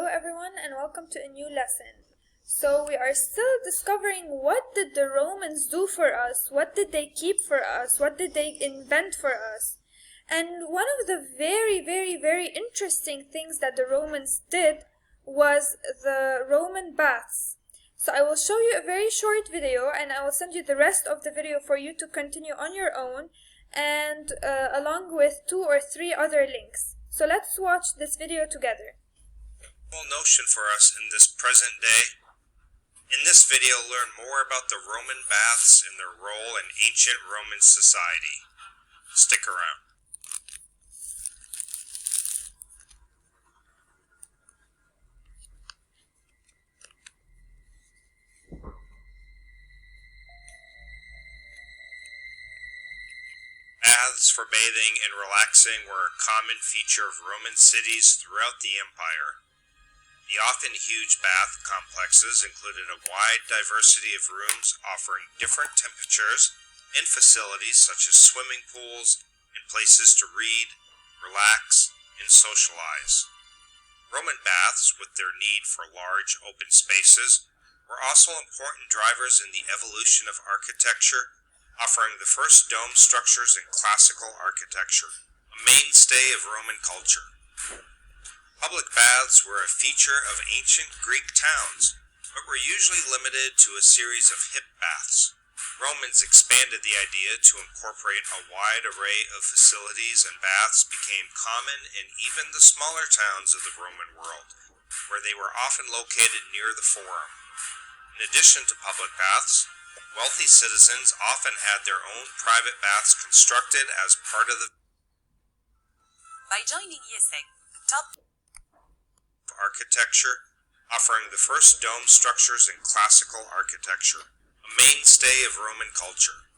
Hello everyone and welcome to a new lesson. So we are still discovering what did the Romans do for us, what did they keep for us, what did they invent for us. And one of the very interesting things that the Romans did was the Roman baths. So I will show you a very short video and I will send you the rest of the video for you to continue on your own and along with 2 or 3 other links. So let's watch this video together. Notion for us in this present day. In this video, learn more about the Roman baths and their role in ancient Roman society. Stick around. Baths for bathing and relaxing were a common feature of Roman cities throughout the empire. The often huge bath complexes included a wide diversity of rooms offering different temperatures and facilities such as swimming pools and places to read, relax, and socialize. Roman baths, with their need for large open spaces, were also important drivers in the evolution of architecture, offering the first dome structures in classical architecture, a mainstay of Roman culture. Public baths were a feature of ancient Greek towns, but were usually limited to a series of hip baths. Romans expanded the idea to incorporate a wide array of facilities, and baths became common in even the smaller towns of the Roman world, where they were often located near the Forum. In addition to public baths, wealthy citizens often had their own private baths constructed as part of the By joining YESEC, top architecture, offering the first dome structures in classical architecture, a mainstay of Roman culture.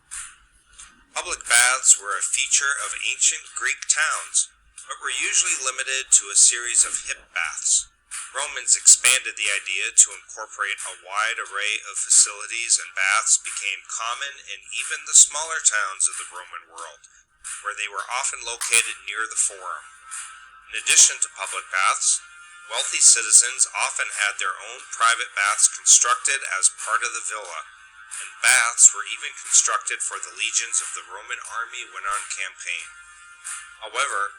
Public baths were a feature of ancient Greek towns, but were usually limited to a series of hip baths. Romans expanded the idea to incorporate a wide array of facilities, and baths became common in even the smaller towns of the Roman world, where they were often located near the Forum. In addition to public baths, wealthy citizens often had their own private baths constructed as part of the villa, and baths were even constructed for the legions of the Roman army when on campaign. However,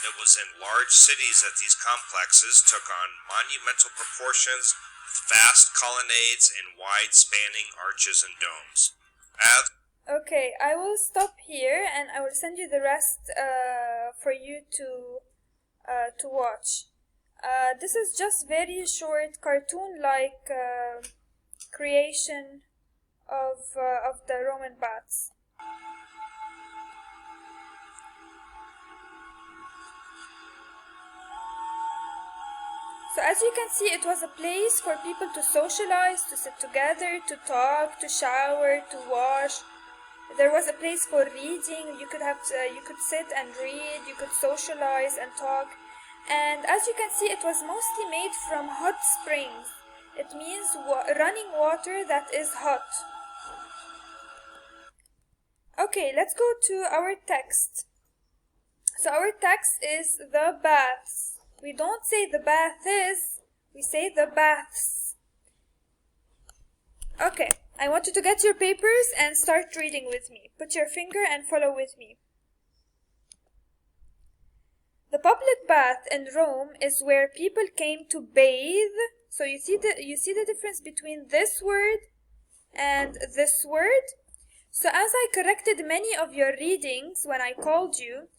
it was in large cities that these complexes took on monumental proportions with vast colonnades and wide-spanning arches and domes. Okay, I will stop here and I will send you the rest for you to watch. This is just very short cartoon-like creation of the Roman baths. So as you can see, it was a place for people to socialize, to sit together, to talk, to shower, to wash. There was a place for reading. You could sit and read, you could socialize and talk. And as you can see, it was mostly made from hot springs. It means running water that is hot. Okay, let's go to our text. So our text is the baths. We don't say the bath is, we say the baths. Okay, I want you to get your papers and start reading with me. Put your finger and follow with me. The public bath in Rome is where people came to bathe. So you see the difference between this word and this word? So as I corrected many of your readings when I called you,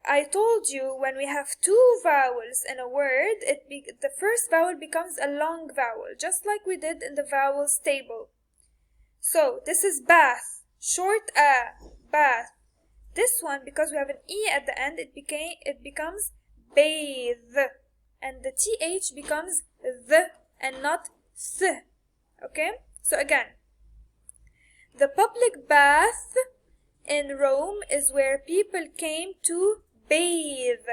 I told you when we have 2 vowels in a word, the first vowel becomes a long vowel, just like we did in the vowels table. So this is bath, short a, bath. This one, because we have an E at the end, it becomes bathe. And the TH becomes the and not th. Okay? So again, the public bath in Rome is where people came to bathe,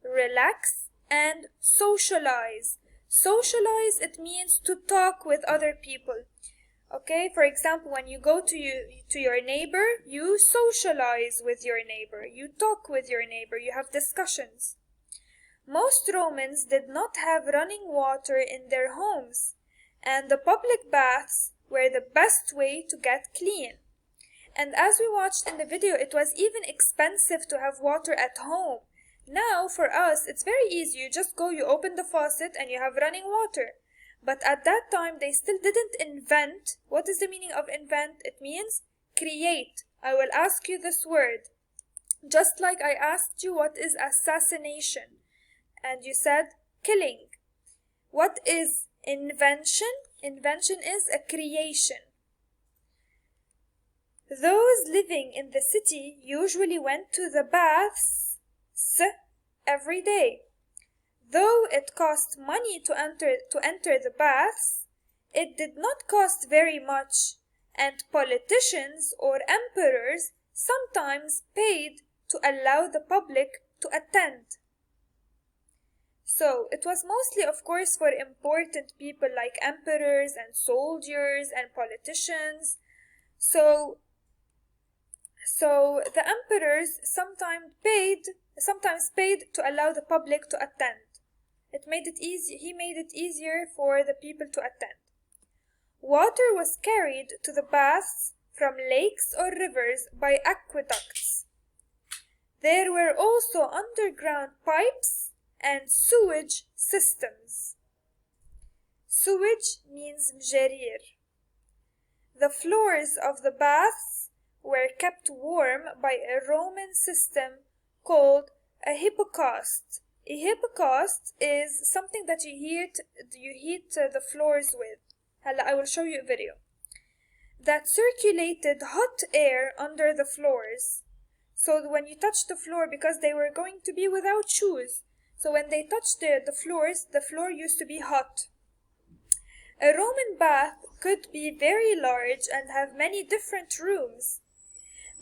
relax, and socialize. Socialize, it means to talk with other people. Okay, for example, when you go to your neighbor, you socialize with your neighbor, you talk with your neighbor, you have discussions. Most Romans did not have running water in their homes, and the public baths were the best way to get clean. And as we watched in the video, it was even expensive to have water at home. Now, for us, it's very easy. You just go, you open the faucet, and you have running water. But at that time, they still didn't invent. What is the meaning of invent? It means create. I will ask you this word. Just like I asked you what is assassination. And you said killing. What is invention? Invention is a creation. Those living in the city usually went to the baths every day. Though it cost money to enter the baths, it did not cost very much, and politicians or emperors sometimes paid to allow the public to attend. So it was mostly, of course, for important people like emperors and soldiers and politicians. So the emperors sometimes paid to allow the public to attend. He made it easier for the people to attend. Water was carried to the baths from lakes or rivers by aqueducts. There were also underground pipes and sewage systems. Sewage means mjarir. The floors of the baths were kept warm by a Roman system called a hypocaust. A hypocaust is something that you heat the floors with. I will show you a video. That circulated hot air under the floors. So when you touch the floor, because they were going to be without shoes, so when they touched the floor used to be hot. A Roman bath could be very large and have many different rooms.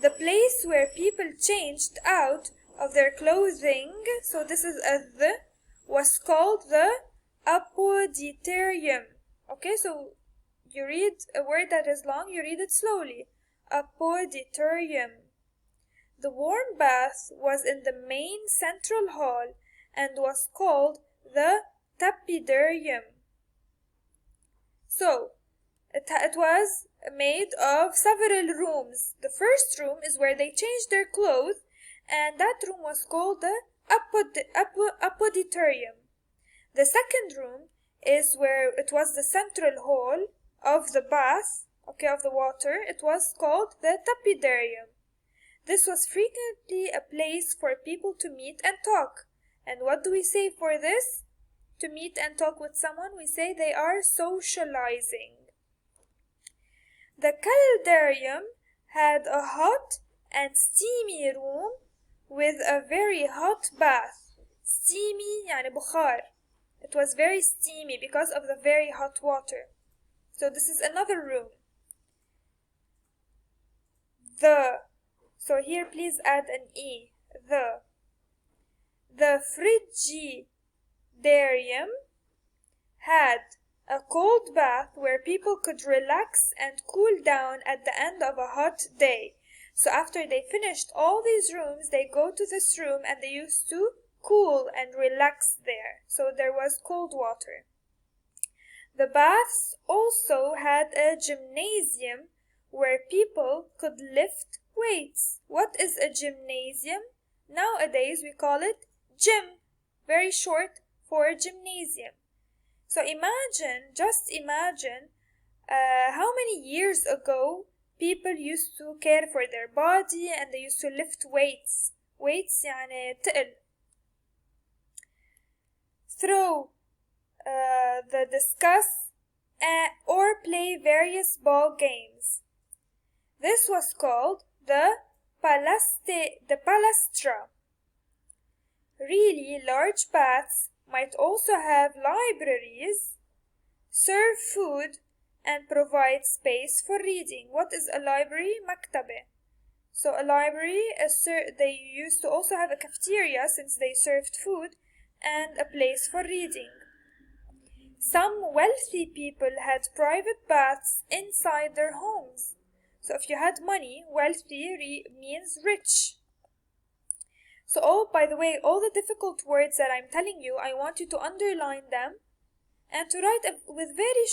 The place where people changed out of their clothing, so this is was called the Apoditarium. Okay, so you read a word that is long, you read it slowly. Apoditarium. The warm bath was in the main central hall and was called the Apoditarium. So, it was made of several rooms. The first room is where they changed their clothes, and that room was called the Apoditarium. The second room is where it was the central hall of the bath, of the water. It was called the Apoditarium. This was frequently a place for people to meet and talk. And what do we say for this? To meet and talk with someone, we say they are socializing. The Caldarium had a hot and steamy room with a very hot bath. Steamy يعني بخار. It was very steamy because of the very hot water. So this is another room. So here please add an E. The Frigidarium had a cold bath where people could relax and cool down at the end of a hot day. So after they finished all these rooms, they go to this room and they used to cool and relax there. So there was cold water. The baths also had a gymnasium where people could lift weights. What is a gymnasium? Nowadays we call it gym, very short for gymnasium. So just imagine how many years ago people used to care for their body and they used to lift weights. Weights يعني تقل. Throw, discuss, or play various ball games. This was called the palastra. Really large baths might also have libraries, serve food, and provide space for reading. What is a library? Maktabe. So a library, they used to also have a cafeteria since they served food, and a place for reading. Some wealthy people had private baths inside their homes. So if you had money, wealthy means rich. So by the way, all the difficult words that I'm telling you, I want you to underline them and to write with very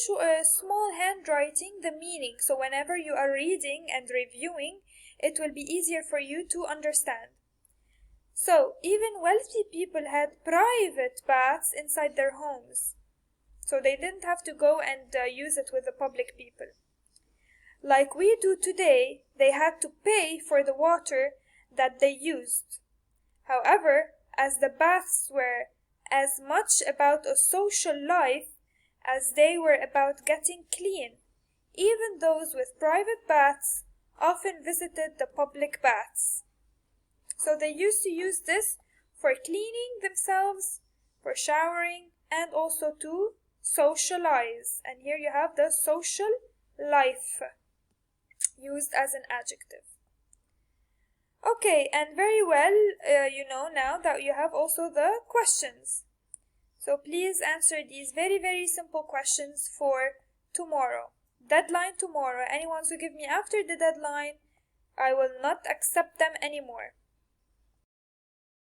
small handwriting the meaning. So whenever you are reading and reviewing, it will be easier for you to understand. So even wealthy people had private baths inside their homes. So they didn't have to go and use it with the public people. Like we do today, they had to pay for the water that they used. However, as the baths were as much about a social life as they were about getting clean, even those with private baths often visited the public baths. So they used to use this for cleaning themselves, for showering, and also to socialize. And here you have the social life used as an adjective. Okay, and very well, you know now that you have also the questions. So please answer these very, very simple questions for tomorrow. Deadline tomorrow. Anyone who give me after the deadline, I will not accept them anymore.